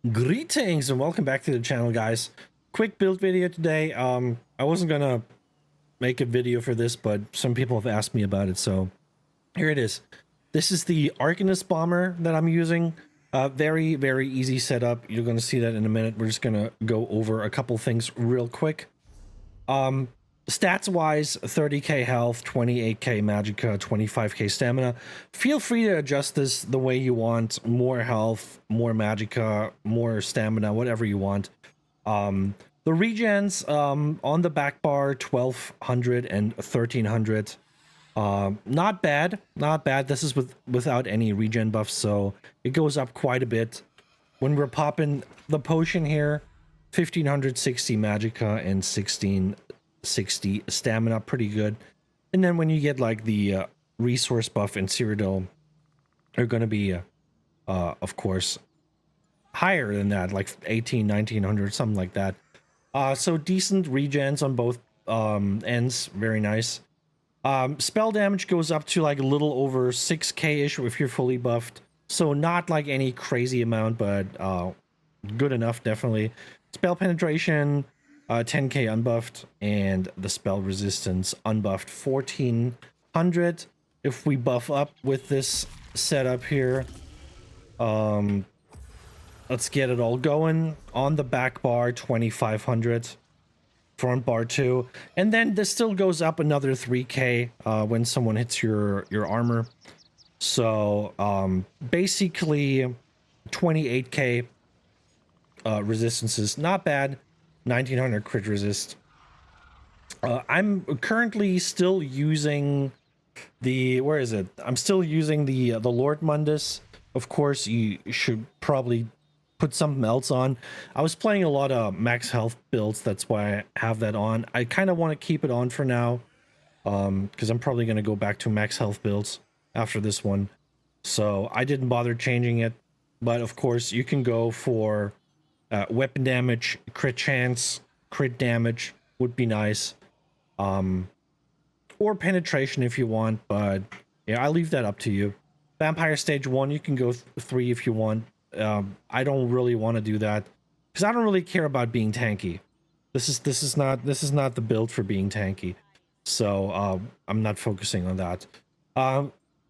Greetings and welcome back to the channel, guys. Quick build video today. I wasn't gonna make a video for this, but some people have asked me about it, so here it is. This is the Arcanist bomber that I'm using. Very easy setup. You're gonna see that in a minute. We're just gonna go over a couple things real quick. Stats wise, 30k health, 28k magicka, 25k stamina. Feel free to adjust this the way you want. More health, more magicka, more stamina, whatever you want. The regens on the back bar, 1200 and 1300. Not bad, not bad. This is without any regen buffs, so it goes up quite a bit. When we're popping the potion here, 1560 magicka and 1660 stamina, pretty good. And then when you get like the resource buff and Cyrodiil, they're going to be, of course, higher than that, like 1900, something like that. So decent regens on both ends, very nice. Spell damage goes up to like a little over 6k-ish if you're fully buffed. So not like any crazy amount, but good enough, definitely. Spell penetration, 10k unbuffed, and the spell resistance unbuffed 1400. If we buff up with this setup here, let's get it all going. On the back bar, 2500. Front bar 2, and then this still goes up another 3k when someone hits your armor. So basically 28k resistances, not bad. 1900 crit resist. I'm currently still using the, where is it? I'm still using the Lord Mundus. Of course, you should probably put something else on. I was playing a lot of max health builds, that's why I have that on. I kind of want to keep it on for now, because I'm probably going to go back to max health builds after this one. So I didn't bother changing it, but of course you can go for weapon damage, crit chance, crit damage would be nice, or penetration if you want, but yeah, I'll leave that up to you. Vampire stage 1, you can go 3 if you want. I don't really want to do that because I don't really care about being tanky. This is not the build for being tanky, so I'm not focusing on that.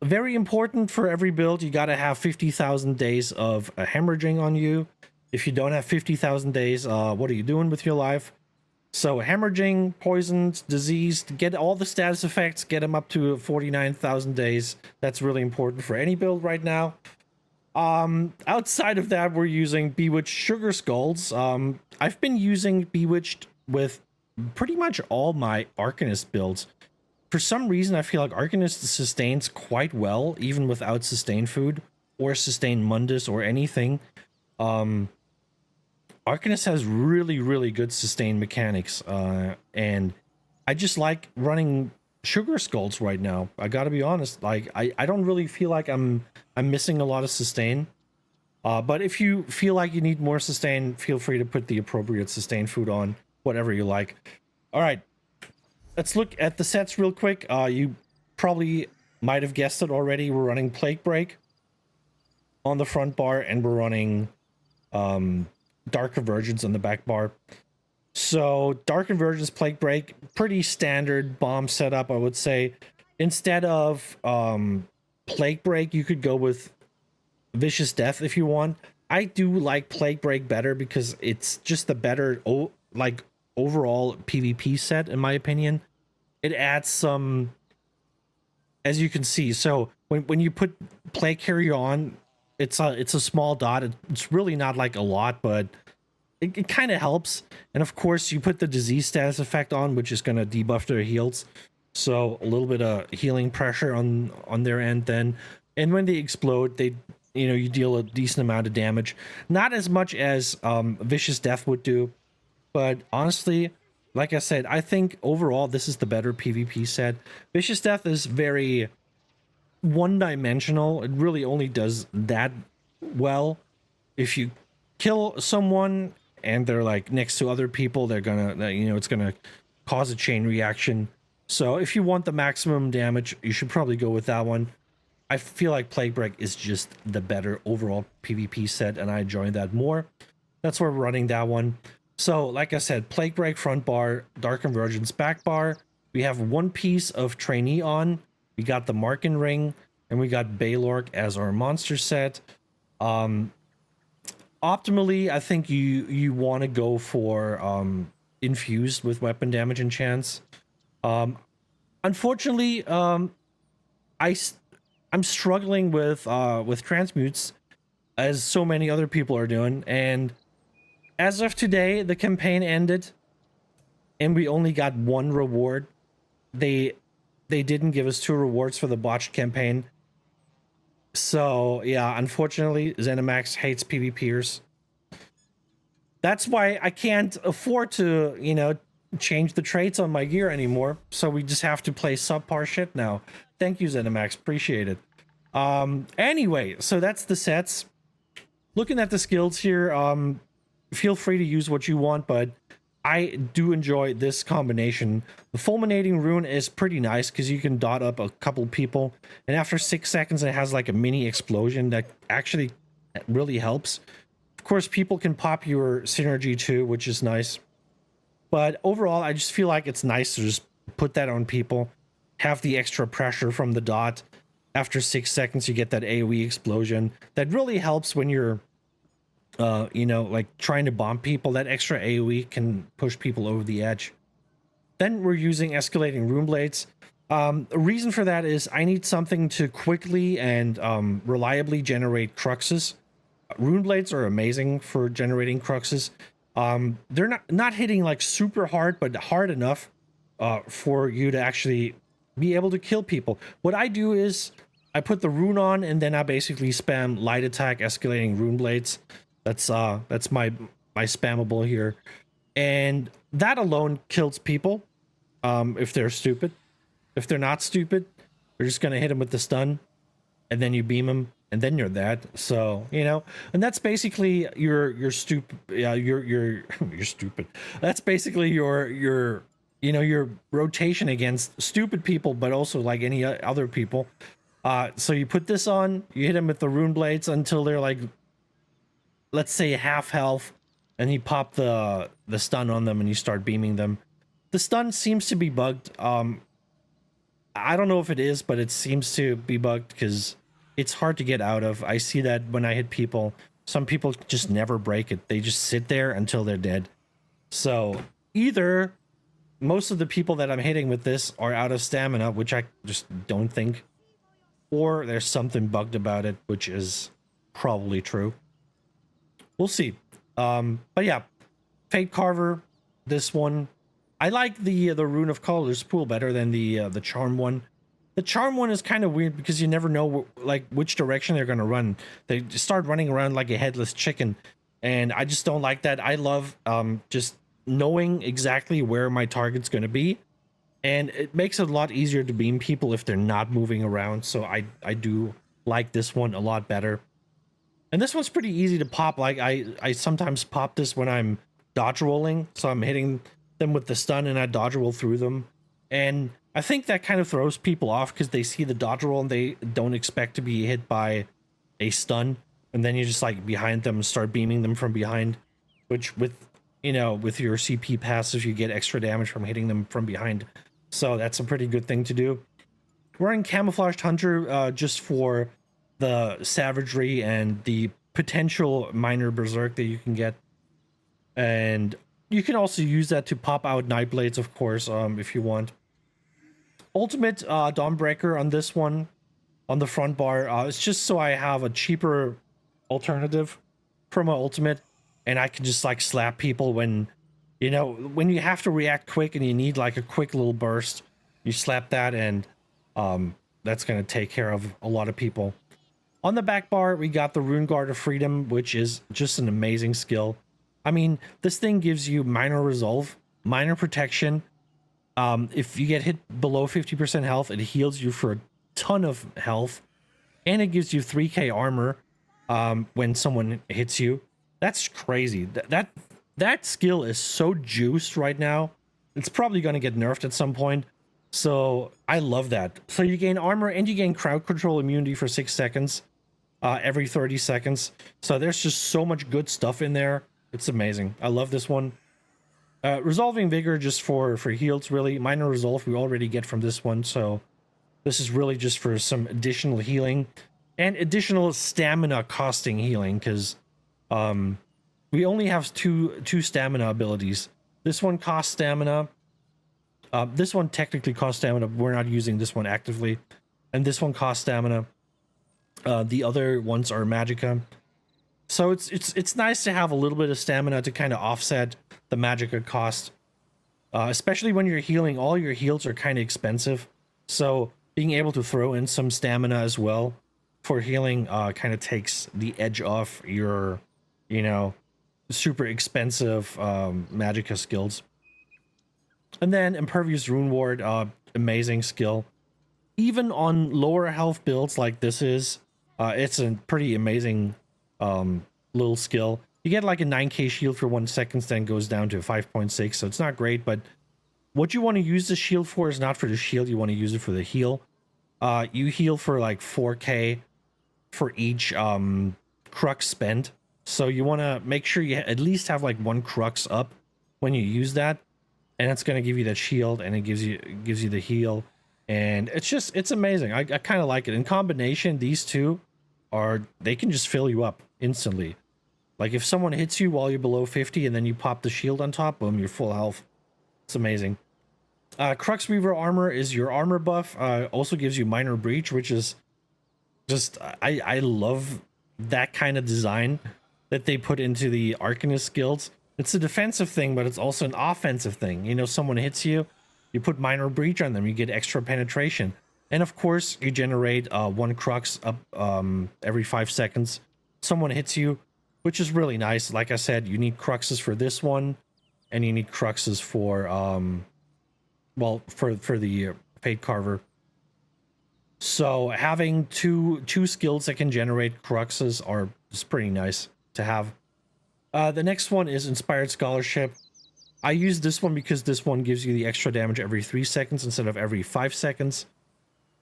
Very important for every build, you gotta have 50,000 days of hemorrhaging on you. If you don't have 50,000 days, what are you doing with your life? So hemorrhaging, poisoned, diseased, get all the status effects, get them up to 49,000 days. That's really important for any build right now. Outside of that, we're using Bewitched Sugar Skulls. I've been using Bewitched with pretty much all my Arcanist builds. For some reason, I feel like Arcanist sustains quite well, even without sustained food, or sustained Mundus, or anything. Arcanist has really good sustained mechanics, and I just like running Sugar Skulls right now. I gotta be honest, like I don't really feel like I'm missing a lot of sustain, but if you feel like you need more sustain, feel free to put the appropriate sustain food on, whatever you like. All right, let's look at the sets real quick. You probably might have guessed it already. We're running Plague Break on the front bar, and we're running Dark Convergence on the back bar. So Dark Convergence, Plague Break, pretty standard bomb setup, I would say. Instead of Plague Break, you could go with Vicious Death if you want. I do like Plague Break better because it's just the better like overall PvP set, in my opinion. It adds some, as you can see. So when you put Plague Carrier on, it's a small dot. It's really not like a lot, but it kind of helps. And of course you put the disease status effect on, which is going to debuff their heals, so a little bit of healing pressure on their end then. And when they explode, they, you know, you deal a decent amount of damage, not as much as Vicious Death would do, but honestly, like I said, I think overall this is the better PvP set. Vicious Death is very one-dimensional. It really only does that well. If you kill someone and they're like next to other people, they're gonna, you know, it's gonna cause a chain reaction. So if you want the maximum damage, you should probably go with that one. I feel like Plague Break is just the better overall PvP set, and I enjoy that more. That's why we're running that one. So, like I said, Plague Break front bar, Dark Convergence back bar. We have one piece of Trainee on. We got the Markin Ring, and we got Baylork as our monster set. Optimally, I think you want to go for infused with weapon damage and chance. Unfortunately, I'm struggling with transmutes, as so many other people are doing, and as of today, the campaign ended, and we only got one reward. They didn't give us 2 rewards for the botched campaign. So yeah, unfortunately, ZeniMax hates PvPers. That's why I can't afford to, you know, change the traits on my gear anymore. So we just have to play subpar shit now. Thank you, ZeniMax. Appreciate it. Anyway, so that's the sets. Looking at the skills here, feel free to use what you want, but I do enjoy this combination. The Fulminating Rune is pretty nice because you can dot up a couple people, and after 6 seconds it has like a mini explosion that actually really helps. Of course, people can pop your synergy too, which is nice. But overall, I just feel like it's nice to just put that on people, have the extra pressure from the dot. After 6 seconds, you get that AoE explosion. That really helps when you're you know, like trying to bomb people. That extra AoE can push people over the edge. Then we're using escalating rune blades. The reason for that is I need something to quickly and reliably generate cruxes. Rune blades are amazing for generating cruxes. They're not hitting like super hard, but hard enough for you to actually be able to kill people. What I do is I put the rune on, and then I basically spam light attack escalating rune blades. That's my spammable here, and that alone kills people if they're stupid. If they're not stupid, you're just gonna hit them with the stun, and then you beam them, and then you're that. So, you know, and that's basically your stupid. Yeah, you're stupid. That's basically your you know, your rotation against stupid people, but also like any other people. So you put this on, you hit them with the rune blades until they're like, let's say half health, and you pop the stun on them and you start beaming them. The stun seems to be bugged. I don't know if it is, but it seems to be bugged because it's hard to get out of. I see that when I hit people. Some people just never break it. They just sit there until they're dead. So either most of the people that I'm hitting with this are out of stamina, which I just don't think, or there's something bugged about it, which is probably true. We'll see. But yeah, Fate Carver, this one, I like the Rune of Colors pool better than the Charm one. The Charm one is kind of weird because you never know like which direction they're gonna run. They just start running around like a headless chicken, and I just don't like that. I love just knowing exactly where my target's gonna be, and it makes it a lot easier to beam people if they're not moving around. So I do like this one a lot better. And this one's pretty easy to pop. Like I sometimes pop this when I'm dodge rolling, so I'm hitting them with the stun and I dodge roll through them. And I think that kind of throws people off because they see the dodge roll and they don't expect to be hit by a stun. And then you just like behind them and start beaming them from behind, which with, you know, with your CP passive, you get extra damage from hitting them from behind. So that's a pretty good thing to do. We're in Camouflaged Hunter just for the savagery and the potential minor berserk that you can get, and you can also use that to pop out Nightblades, of course, if you want. Ultimate Dawnbreaker on this one, on the front bar. It's just so I have a cheaper alternative for my ultimate, and I can just like slap people when, you know, when you have to react quick and you need like a quick little burst. You slap that, and that's gonna take care of a lot of people. On the back bar, we got the Rune Guard of Freedom, which is just an amazing skill. I mean, this thing gives you minor resolve, minor protection. If you get hit below 50% health, it heals you for a ton of health, and it gives you 3k armor when someone hits you. That's crazy. That skill is so juiced right now. It's probably going to get nerfed at some point, So I love that. So you gain armor and you gain crowd control immunity for 6 seconds every 30 seconds. So there's just so much good stuff in there. It's amazing. I love this one. Resolving Vigor just for heals, really. Minor Resolve we already get from this one, so this is really just for some additional healing and additional stamina costing healing, because we only have two stamina abilities. This one costs stamina. This one technically costs stamina, but we're not using this one actively. And this one costs stamina. The other ones are magicka. So it's nice to have a little bit of stamina to kind of offset the magicka cost. Especially when you're healing, all your heals are kind of expensive. So being able to throw in some stamina as well for healing kind of takes the edge off your, you know, super expensive magicka skills. And then Impervious Rune Ward, amazing skill. Even on lower health builds like this is, it's a pretty amazing little skill. You get like a 9k shield for 1 second, then goes down to 5.6, so it's not great, but what you want to use the shield for is not for the shield, you want to use it for the heal. You heal for like 4k for each crux spent, so you want to make sure you at least have like 1 crux up when you use that, and it's going to give you that shield, and it gives you the heal, and it's amazing. I kind of like it. In combination, these two they can just fill you up instantly. Like if someone hits you while you're below 50 and then you pop the shield on top, boom, you're full health. It's amazing. Crux Weaver armor is your armor buff. Also gives you minor breach, which is just, I love that kind of design that they put into the Arcanist skills. It's a defensive thing, but it's also an offensive thing. You know, someone hits you, you put minor breach on them, you get extra penetration. And of course, you generate 1 crux up every 5 seconds. Someone hits you, which is really nice. Like I said, you need cruxes for this one, and you need cruxes for well, for the Fate Carver. So having two skills that can generate cruxes is pretty nice to have. The next one is Inspired Scholarship. I use this one because this one gives you the extra damage every 3 seconds instead of every 5 seconds.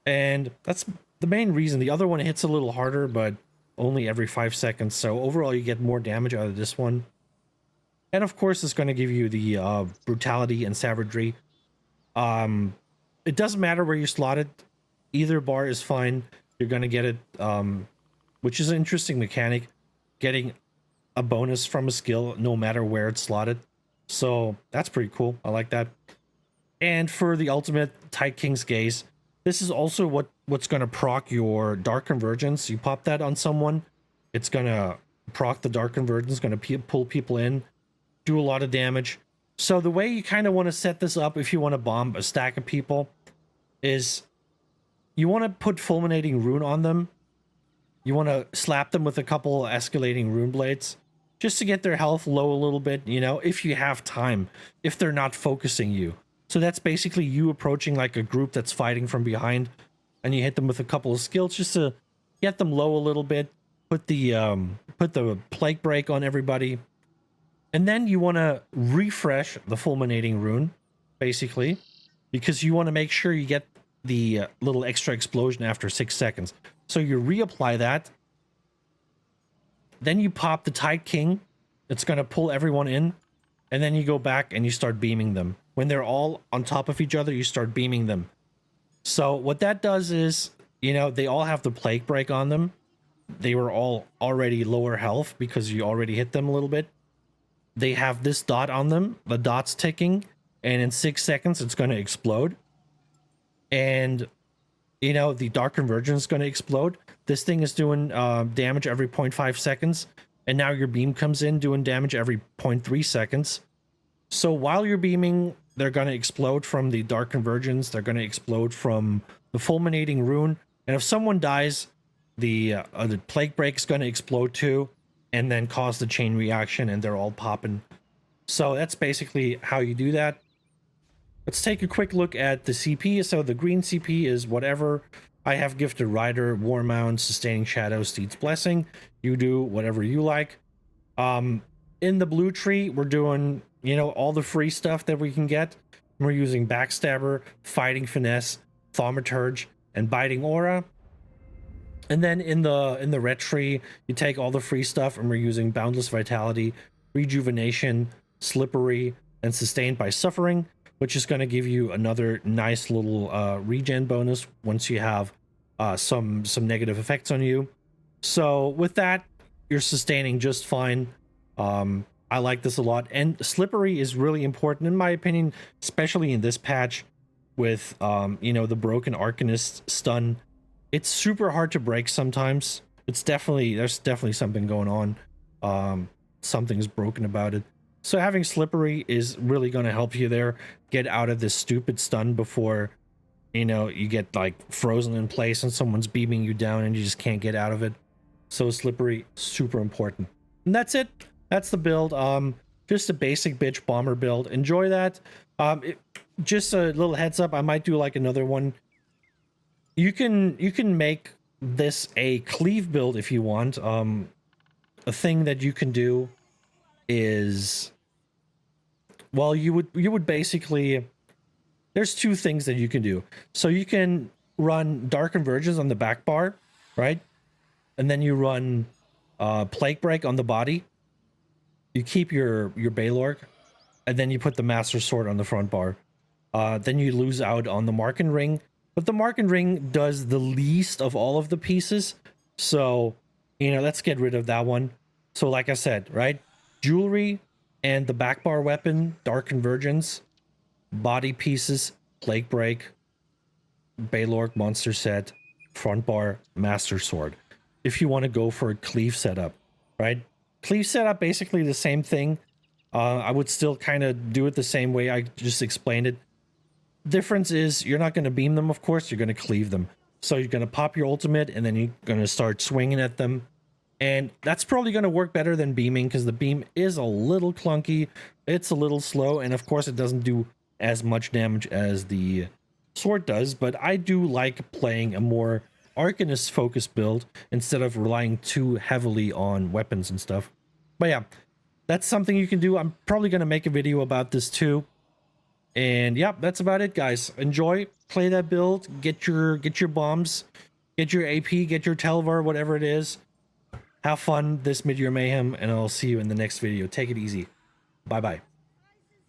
And that's the main reason. The other one hits a little harder, but only every 5 seconds. So overall, you get more damage out of this one. And of course, it's going to give you the brutality and savagery. It doesn't matter where you slot it. Either bar is fine. You're going to get it, which is an interesting mechanic. Getting a bonus from a skill no matter where it's slotted. So that's pretty cool. I like that. And for the ultimate, Tight King's Gaze. This is also what's going to proc your Dark Convergence. You pop that on someone, it's going to proc the Dark Convergence, going to pull people in, do a lot of damage. So the way you kind of want to set this up if you want to bomb a stack of people is you want to put Fulminating Rune on them. You want to slap them with a couple escalating rune blades just to get their health low a little bit, you know, if you have time, if they're not focusing you. So that's basically you approaching like a group that's fighting from behind, and you hit them with a couple of skills just to get them low a little bit, put the plague break on everybody. And then you want to refresh the Fulminating Rune, basically, because you want to make sure you get the little extra explosion after 6 seconds. So you reapply that. Then you pop the Tight King. It's going to pull everyone in. And then you go back and you start beaming them. When they're all on top of each other, you start beaming them. So what that does is, you know, they all have the plague break on them. They were all already lower health because you already hit them a little bit. They have this dot on them. The dot's ticking. And in 6 seconds, it's going to explode. And, you know, the Dark Convergence is going to explode. This thing is doing damage every 0.5 seconds. And now your beam comes in doing damage every 0.3 seconds. So while you're beaming, they're going to explode from the Dark Convergence. They're going to explode from the Fulminating Rune. And if someone dies, the Plague Break is going to explode too. And then cause the chain reaction, and they're all popping. So that's basically how you do that. Let's take a quick look at the CP. So the green CP is whatever. I have Gifted Rider, Warmount, Sustaining Shadow, Steed's Blessing. You do whatever you like. In the blue tree, we're doing, you know, all the free stuff that we can get. We're using Backstabber, Fighting Finesse, Thaumaturge, and Biting Aura. And then in the red tree, you take all the free stuff, and we're using Boundless Vitality, Rejuvenation, Slippery, and Sustained by Suffering, which is going to give you another nice little regen bonus once you have some negative effects on you. So with that, you're sustaining just fine. I like this a lot, and Slippery is really important in my opinion, especially in this patch with you know, the broken Arcanist stun. It's super hard to break sometimes. There's definitely something going on. Something's broken about it. So having Slippery is really going to help you there, get out of this stupid stun before, you know, you get like frozen in place and someone's beaming you down and you just can't get out of it. So Slippery, super important. And that's it. That's the build. Just a basic bitch bomber build. Enjoy that. Just a little heads up, I might do like another one. You can make this a cleave build if you want. A thing that you can do is, well, you would basically, there's two things that you can do. So you can run Dark Convergence on the back bar, right? And then you run Plague Break on the body. You keep your Baylorg, and then you put the Master Sword on the front bar. Then you lose out on the Marken Ring, but the Marken Ring does the least of all of the pieces. So, you know, let's get rid of that one. So like I said, right? Jewelry and the back bar weapon, Dark Convergence, body pieces, Plague Break, Baylorg monster set, front bar, Master Sword. If you want to go for a cleave setup, right? Cleave setup, basically the same thing. I would still kind of do it the same way I just explained it. Difference is you're not going to beam them, of course, you're going to cleave them. So you're going to pop your ultimate and then you're going to start swinging at them. And that's probably going to work better than beaming because the beam is a little clunky. It's a little slow. And of course, it doesn't do as much damage as the sword does. But I do like playing a more Arcanist focused build instead of relying too heavily on weapons and stuff. But yeah, that's something you can do. I'm probably going to make a video about this too. And yeah, that's about it, guys. Enjoy, play that build, get your bombs, get your AP, get your Telvar, whatever it is. Have fun this Mid-Year Mayhem, and I'll see you in the next video. Take it easy. Bye-bye.